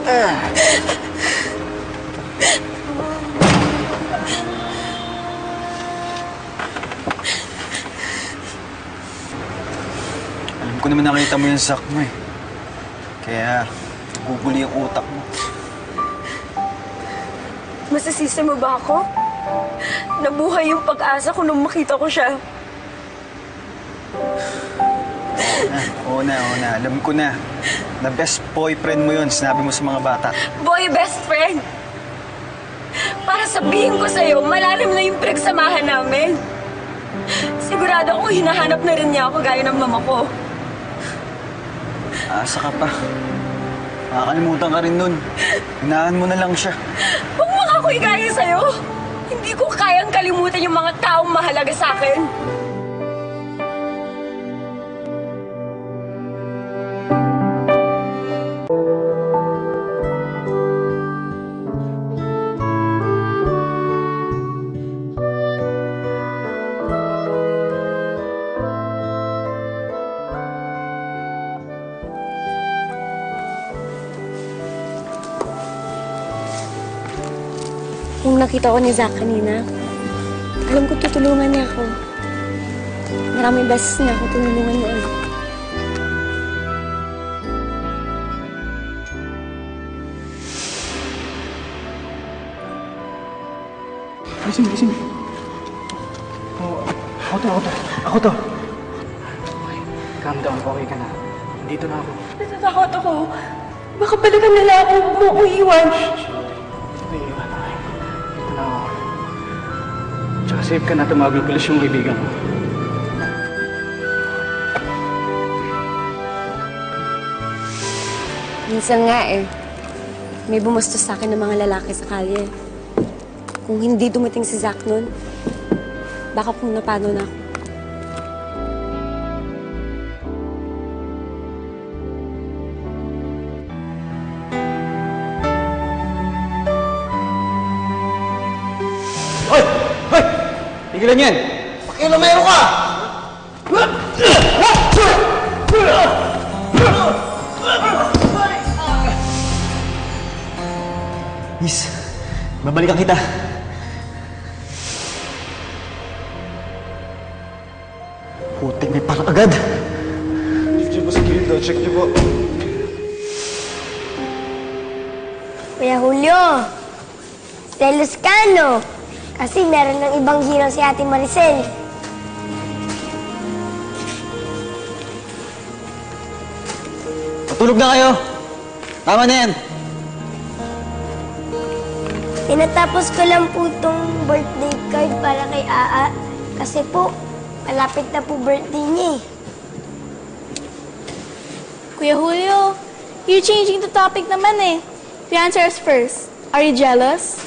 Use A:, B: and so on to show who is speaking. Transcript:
A: Alam ko naman nakita mo yung sak mo eh. Kaya, guguli yung utak mo.
B: Masasisi mo ba ako? Nabuhay yung pag-asa ko nung makita ko siya.
A: Oo na. Alam ko na. Na best boyfriend mo yun, sinabi mo sa mga bata.
B: Boy best friend! Para sabihin ko sa'yo, malalim na yung pinagsamahan namin. Sigurado ako hinahanap na rin niya ako gaya ng mama ko.
A: Asa ka pa. Makakalimutan ka rin nun. Hinahan mo na lang siya.
B: Huwag mo ako igaya sa'yo. Hindi ko kayang kalimutan yung mga taong mahalaga sa akin. Nung nakita ko ni Zach kanina, alam ko tutulungan niya ako. Maraming beses niya ako tinulungan noon.
A: Gising. Ako to.
C: Okay, calm down. Okay ka na. Dito na ako.
B: Natatakot ako. Baka balikan nila ako. Huwag mo akong iwan.
C: Okay, iwan. Okay. Dito na ako. Tsaka safe ka na tumawag ng pulis yung kaibigan mo.
B: Minsan nga may bumastos sa akin ng mga lalaki sa kalye. Kung hindi dumating si Zach nun, baka kung napano na ako.
A: Hoy! Tigilan yan! Pakilomero ka! Miss, babalikan kita. Putik, may parang agad.
D: Check niyo po sa gilid daw. Check niyo po.
E: Kuya Julio, selos ka, no? Kasi meron ng ibang ginang si Ate Maricel.
A: Matulog na kayo. Tama na yan.
E: Tinatapos ko lang po itong birthday card para kay Aa. Kasi po, malapit na po birthday niya eh.
F: Kuya Julio, you're changing the topic naman eh. You answer us first. Are you jealous?